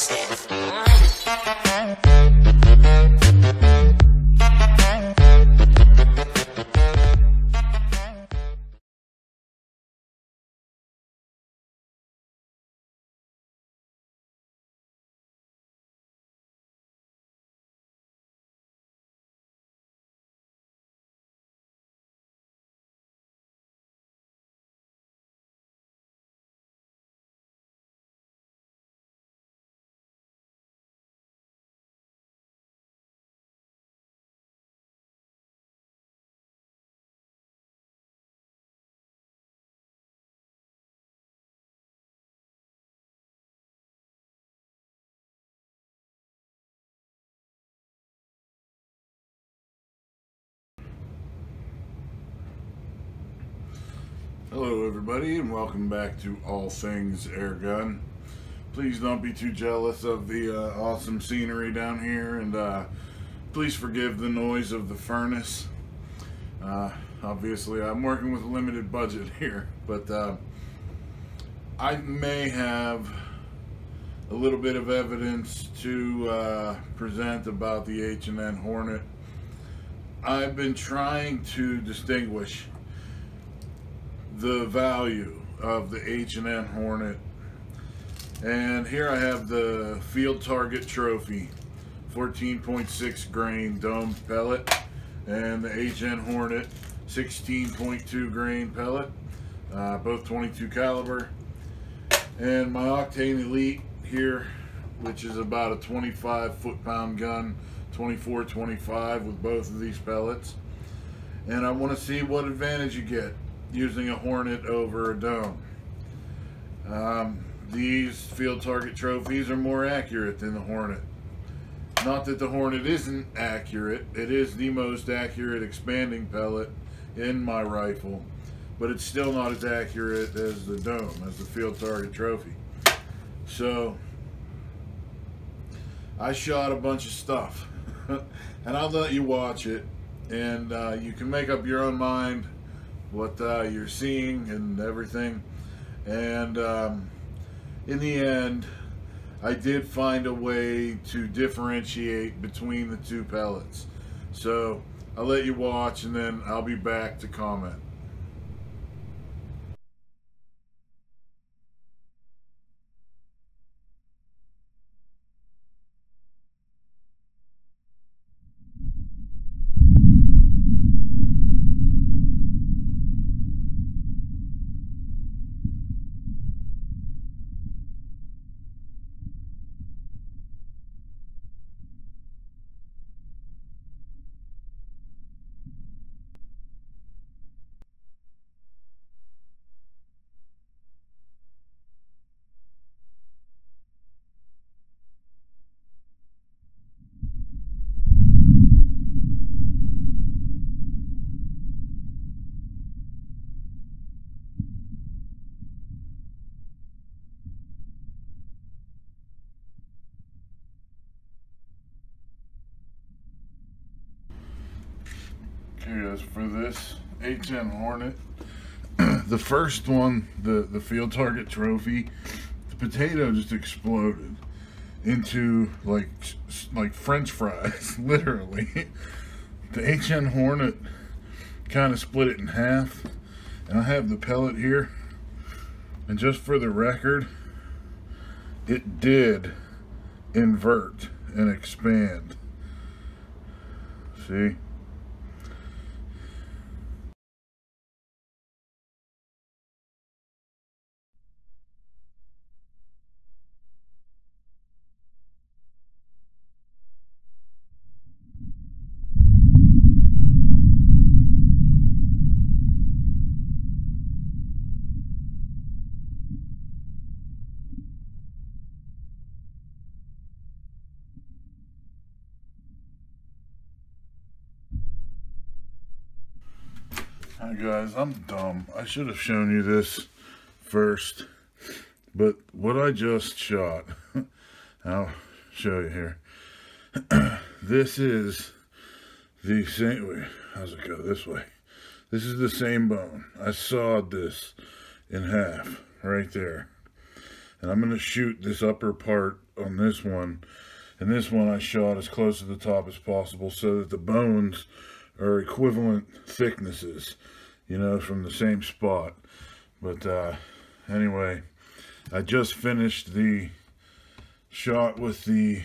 stiff. Hello everybody, and welcome back to All Things AIRGUN. Please don't be too jealous of the awesome scenery down here, and please forgive the noise of the furnace. Obviously I'm working with a limited budget here, but I may have a little bit of evidence to present about the H&N Hornet. I've been trying to distinguish the value of the H&N Hornet, and here I have the Field Target Trophy 14.6 grain domed pellet and the H&N Hornet 16.2 grain pellet, both 22 caliber, and my Octane Elite here, which is about a 25 foot-pound gun, 24-25 with both of these pellets. And I want to see what advantage you get using a Hornet over a dome. These Field Target Trophies are more accurate than the Hornet. Not that the Hornet isn't accurate, it is the most accurate expanding pellet in my rifle, but it's still not as accurate as the dome, as the Field Target Trophy. So I shot a bunch of stuff and I'll let you watch it, and you can make up your own mind what you're seeing and everything. And in the end, I did find a way to differentiate between the two pellets. So I'll let you watch, and then I'll be back to comment. Here it is for this H&N Hornet. The first one, the Field Target Trophy, the potato just exploded into like French fries, literally. The H&N Hornet kind of split it in half, and I have the pellet here, and just for the record, it did invert and expand. See? Hi guys, I'm dumb. I should have shown you this first, but what I just shot, I'll show you here. This is the same, wait, how's it go this way? This is the same bone. I sawed this in half right there, and I'm going to shoot this upper part on this one. And this one I shot as close to the top as possible so that the bones are equivalent thicknesses, you know, from the same spot. But anyway, I just finished the shot with the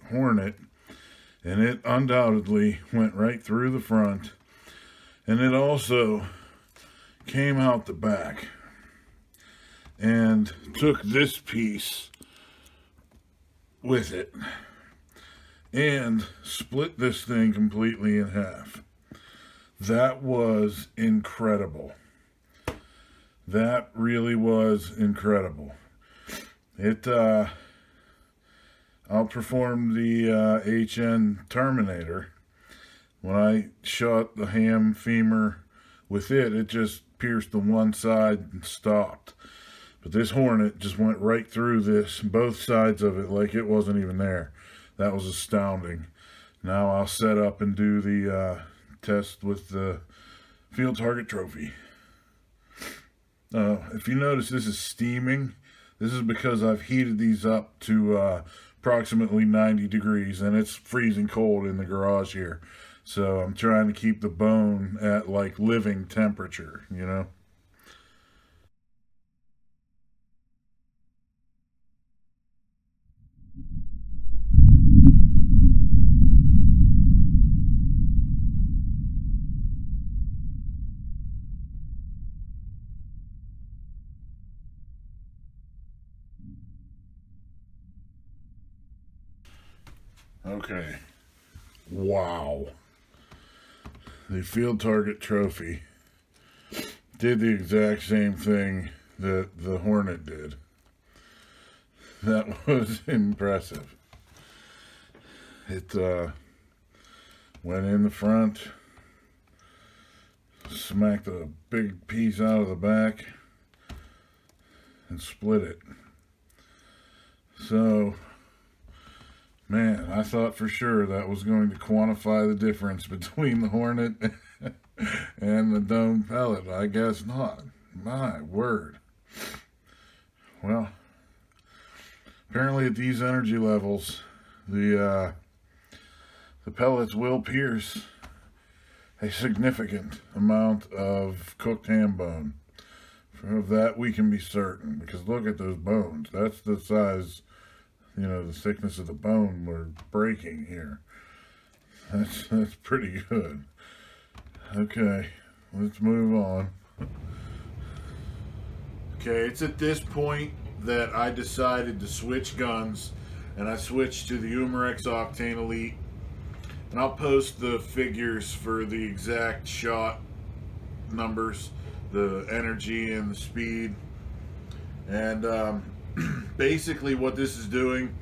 Hornet, and it undoubtedly went right through the front, and it also came out the back and took this piece with it and split this thing completely in half. That was incredible. That really was incredible. It outperformed the H&N Terminator. When I shot the ham femur with it, it just pierced the one side and stopped. But this Hornet just went right through this, both sides of it, like it wasn't even there. That was astounding. Now I'll set up and do the test with the field target trophy. If you notice, this is steaming. This is because I've heated these up to approximately 90 degrees, and it's freezing cold in the garage here. So I'm trying to keep the bone at like living temperature, you know. Okay. Wow. The field target trophy did the exact same thing that the Hornet did. That was impressive. It went in the front, smacked a big piece out of the back, and split it. So, man, I thought for sure that was going to quantify the difference between the Hornet and the dome pellet. I guess not. My word. Well, apparently at these energy levels, the pellets will pierce a significant amount of cooked ham bone. Of that we can be certain, because look at those bones. That's the size, you know, the thickness of the bone we're breaking here. That's pretty good. Okay, let's move on. Okay, it's at this point that I decided to switch guns, and I switched to the Umarex Octane Elite. And I'll post the figures for the exact shot numbers, the energy and the speed. And basically what this is doing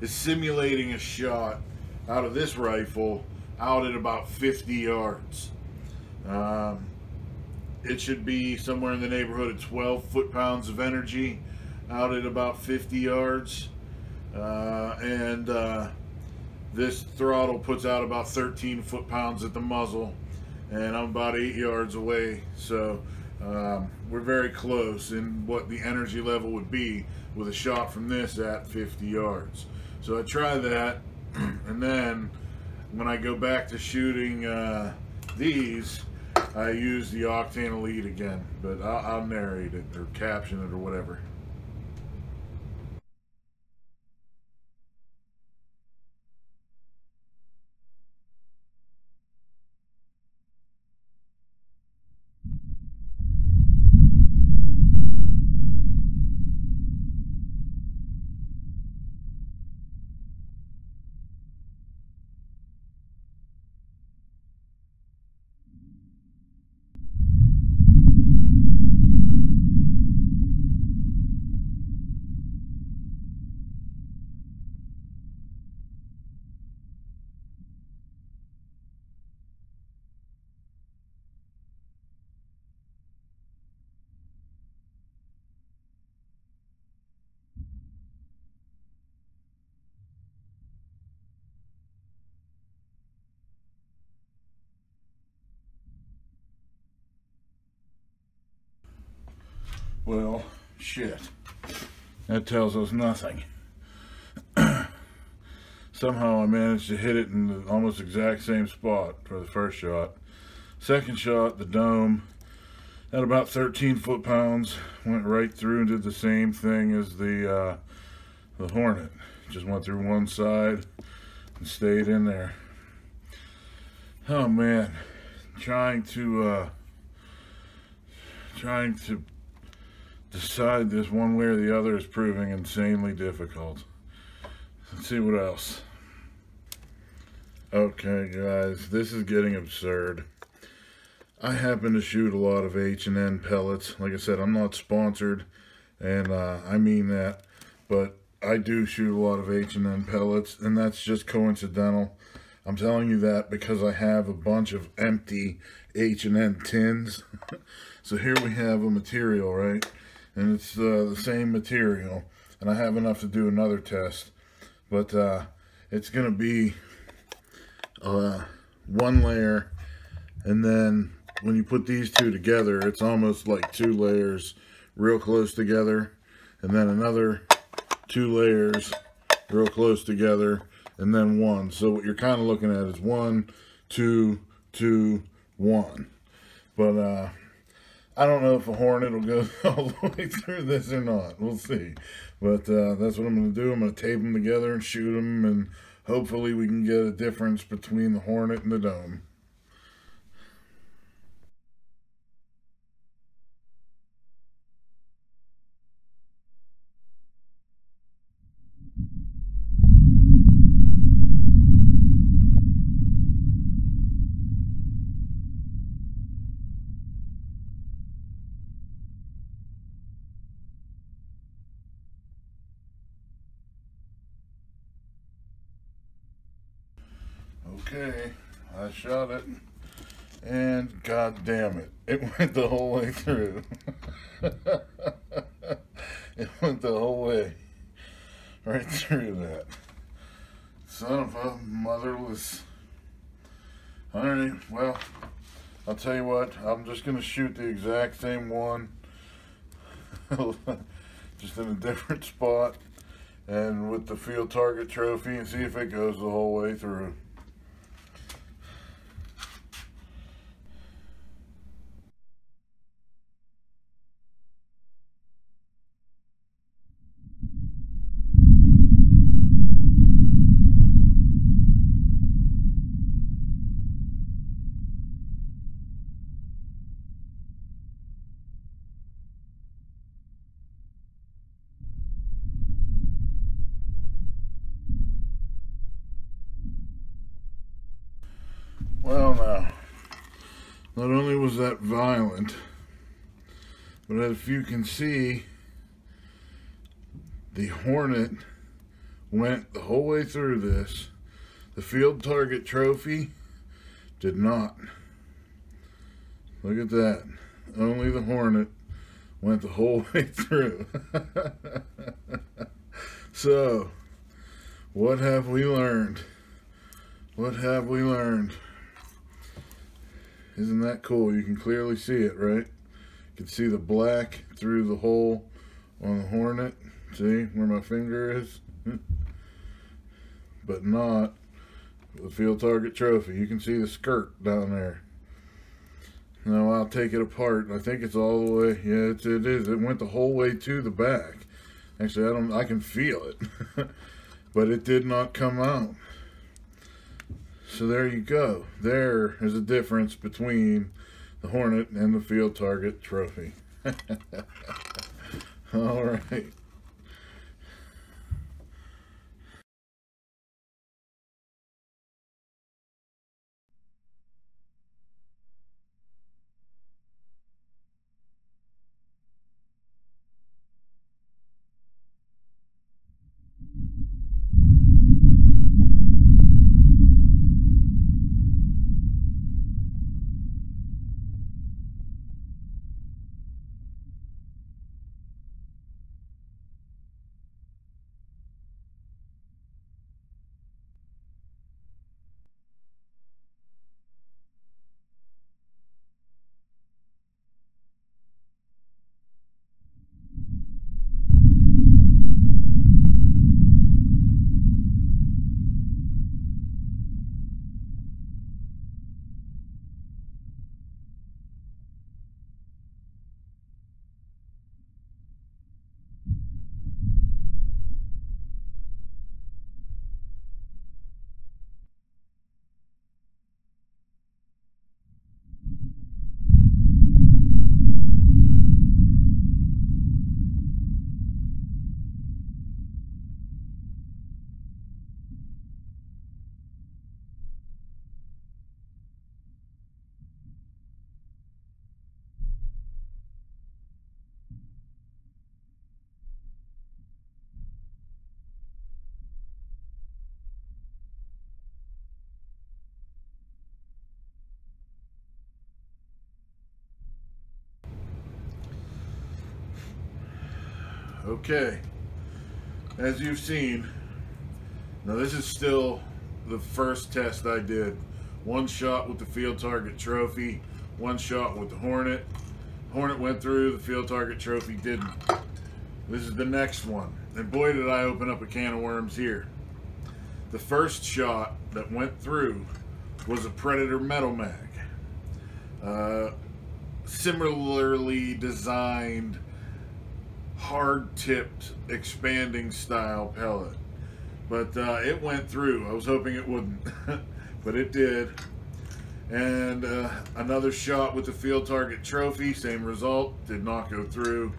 is simulating a shot out of this rifle out at about 50 yards. It should be somewhere in the neighborhood of 12 foot-pounds of energy out at about 50 yards. This throttle puts out about 13 foot-pounds at the muzzle, and I'm about 8 yards away. So we're very close in what the energy level would be with a shot from this at 50 yards. So I try that, and then when I go back to shooting these, I use the Octane Elite again, but I'll narrate it or caption it or whatever. Well, shit. That tells us nothing. Somehow I managed to hit it in the almost exact same spot for the first shot. Second shot, the dome, at about 13 foot-pounds, went right through and did the same thing as the Hornet. Just went through one side and stayed in there. Oh man, trying to decide this one way or the other is proving insanely difficult. Let's see what else. Okay guys, this is getting absurd. I happen to shoot a lot of H&N pellets. Like I said, I'm not sponsored, and I mean that, but I do shoot a lot of H&N pellets, and that's just coincidental. I'm telling you that because I have a bunch of empty H&N tins. So here we have a material, right? And it's the same material, and I have enough to do another test. But it's going to be one layer, and then when you put these two together, it's almost like two layers real close together, and then another two layers real close together, and then one. So what you're kind of looking at is 1, 2, 2, 1. But I don't know if a Hornet will go all the way through this or not. We'll see. But that's what I'm going to do. I'm going to tape them together and shoot them, and hopefully we can get a difference between the Hornet and the dome. Okay, I shot it, and god damn it, it went the whole way through. It went the whole way, right through that. Son of a motherless. Alright, well, I'll tell you what, I'm just going to shoot the exact same one, just in a different spot, and with the field target trophy, and see if it goes the whole way through. Well now, not only was that violent, but as you can see, the Hornet went the whole way through this. The field target trophy did not. Look at that. Only the Hornet went the whole way through. So, what have we learned? What have we learned? Isn't that cool? You can clearly see it, right? You can see the black through the hole on the Hornet. See where my finger is? But not the field target trophy. You can see the skirt down there. Now I'll take it apart. I think it's all the way. Yeah, it is. It went the whole way to the back. Actually, I can feel it. But it did not come out. So there you go. There is a difference between the Hornet and the field target trophy. All right. Okay, as you've seen, now this is still the first test I did. One shot with the Field Target Trophy, one shot with the Hornet. Hornet went through, the Field Target Trophy didn't. This is the next one, and boy did I open up a can of worms here. The first shot that went through was a Predator Metalmag. Similarly designed, hard-tipped, expanding style pellet. But it went through. I was hoping it wouldn't, but it did. And another shot with the Field Target Trophy, same result, did not go through.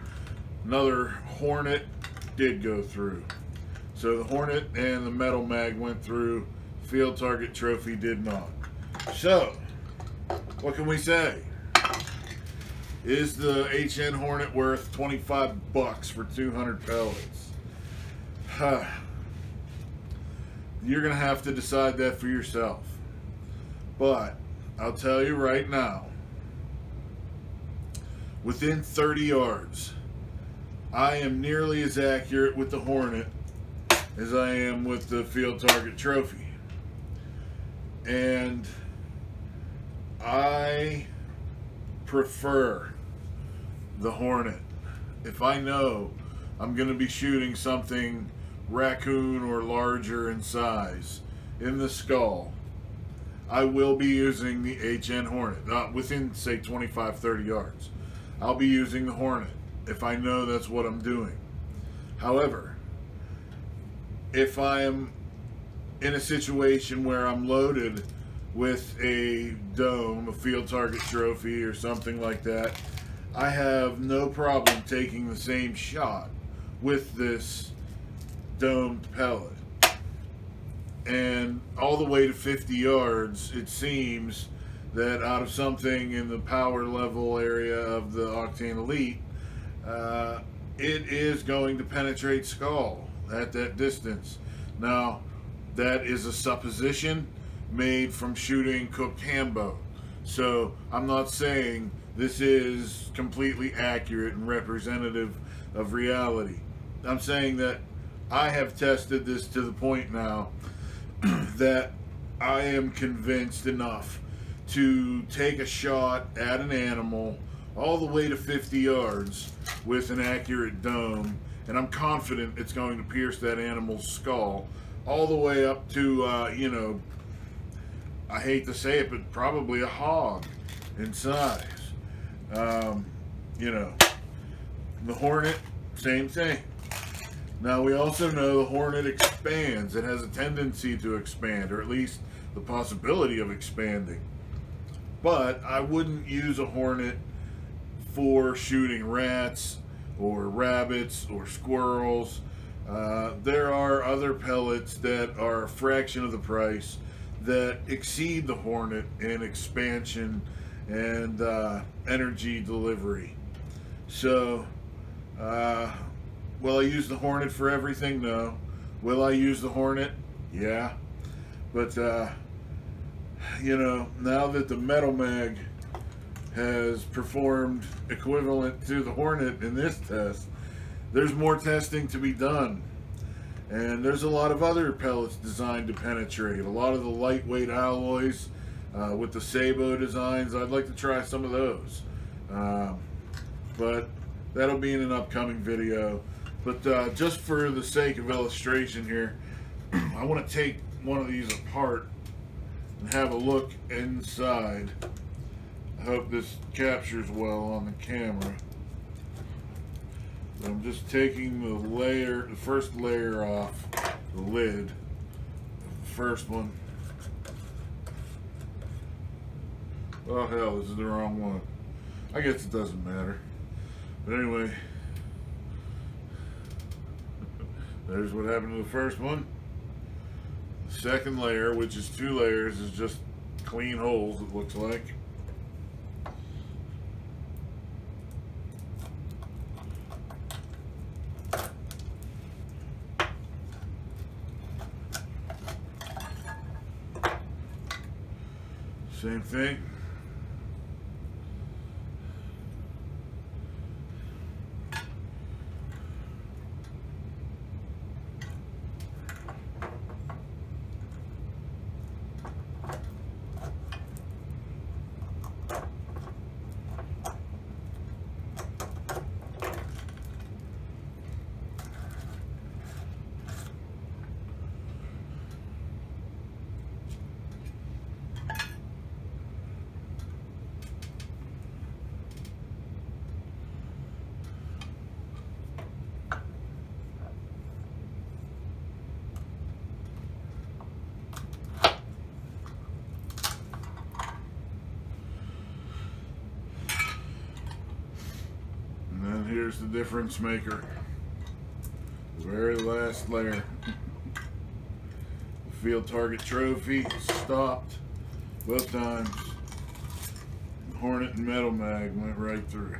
Another Hornet did go through. So the Hornet and the Metalmag went through, Field Target Trophy did not. So, what can we say? Is the H&N Hornet worth 25 bucks for 200 pellets? You're going to have to decide that for yourself. But, I'll tell you right now, within 30 yards, I am nearly as accurate with the Hornet as I am with the Field Target Trophy. And I prefer the Hornet. If I know I'm going to be shooting something raccoon or larger in size in the skull, I will be using the H&N Hornet. Not within, say, 25-30 yards. I'll be using the Hornet if I know that's what I'm doing. However, if I am in a situation where I'm loaded with a dome, a Field Target Trophy or something like that, I have no problem taking the same shot with this domed pellet. And all the way to 50 yards, it seems that out of something in the power level area of the Octane Elite, it is going to penetrate skull at that distance. Now, that is a supposition made from shooting cooked hambo. So I'm not saying this is completely accurate and representative of reality. I'm saying that I have tested this to the point now that I am convinced enough to take a shot at an animal all the way to 50 yards with an accurate dome, and I'm confident it's going to pierce that animal's skull all the way up to, you know, I hate to say it, but probably a hog in size. You know, the Hornet, same thing. Now, we also know the Hornet expands. It has a tendency to expand, or at least the possibility of expanding. But I wouldn't use a Hornet for shooting rats or rabbits or squirrels. There are other pellets that are a fraction of the price that exceed the Hornet in expansion and energy delivery. So, will I use the Hornet for everything? No. Will I use the Hornet? Yeah. But, you know, now that the Metalmag has performed equivalent to the Hornet in this test, there's more testing to be done. And there's a lot of other pellets designed to penetrate. A lot of the lightweight alloys with the Sabo designs. I'd like to try some of those. But that'll be in an upcoming video. But just for the sake of illustration here, I want to take one of these apart and have a look inside. I hope this captures well on the camera. So I'm just taking the first layer off the lid, the first one. Oh hell, this is the wrong one. I guess it doesn't matter. But anyway, there's what happened to the first one. The second layer, which is 2 layers, is just clean holes, it looks like. Same thing. there's the difference maker. The very last layer. The field target trophy stopped both times. Hornet and Metalmag went right through.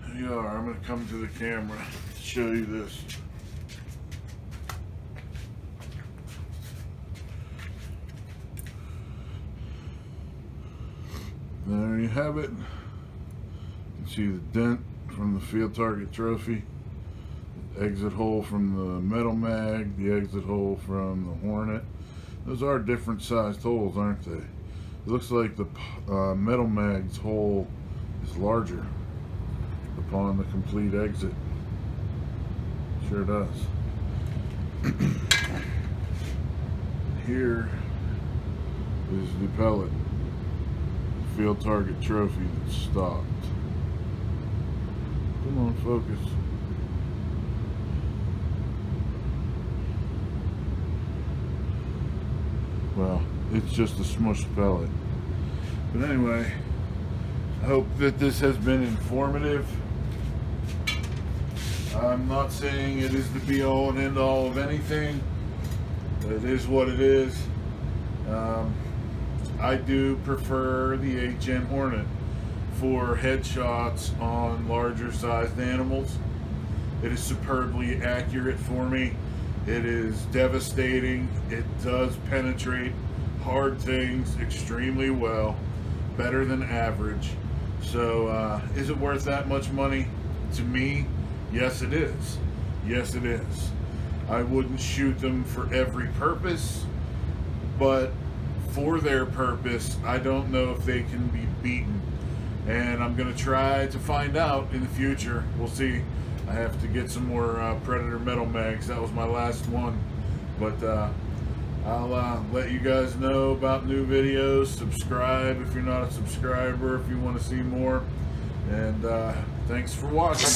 There you are. I'm going to come to the camera to show you this. There you have it. You can see the dent from the field target trophy, the exit hole from the Metalmag, the exit hole from the Hornet. Those are different sized holes, aren't they? It looks like the Metalmag's hole is larger upon the complete exit. Sure does. Here is the pellet. Field target trophy that stopped. Come on, focus. Well, it's just a smushed pellet. But anyway, I hope that this has been informative. I'm not saying it is the be all and end all of anything. It is what it is. I do prefer the H&N Hornet for headshots on larger sized animals. It is superbly accurate for me. It is devastating. It does penetrate hard things extremely well, better than average. So is it worth that much money? To me, yes it is. Yes it is. I wouldn't shoot them for every purpose, but for their purpose, I don't know if they can be beaten, and I'm gonna try to find out in the future. We'll see. I have to get some more Predator Metalmags. That was my last one, but I'll let you guys know about new videos. Subscribe if you're not a subscriber, if you want to see more, and thanks for watching.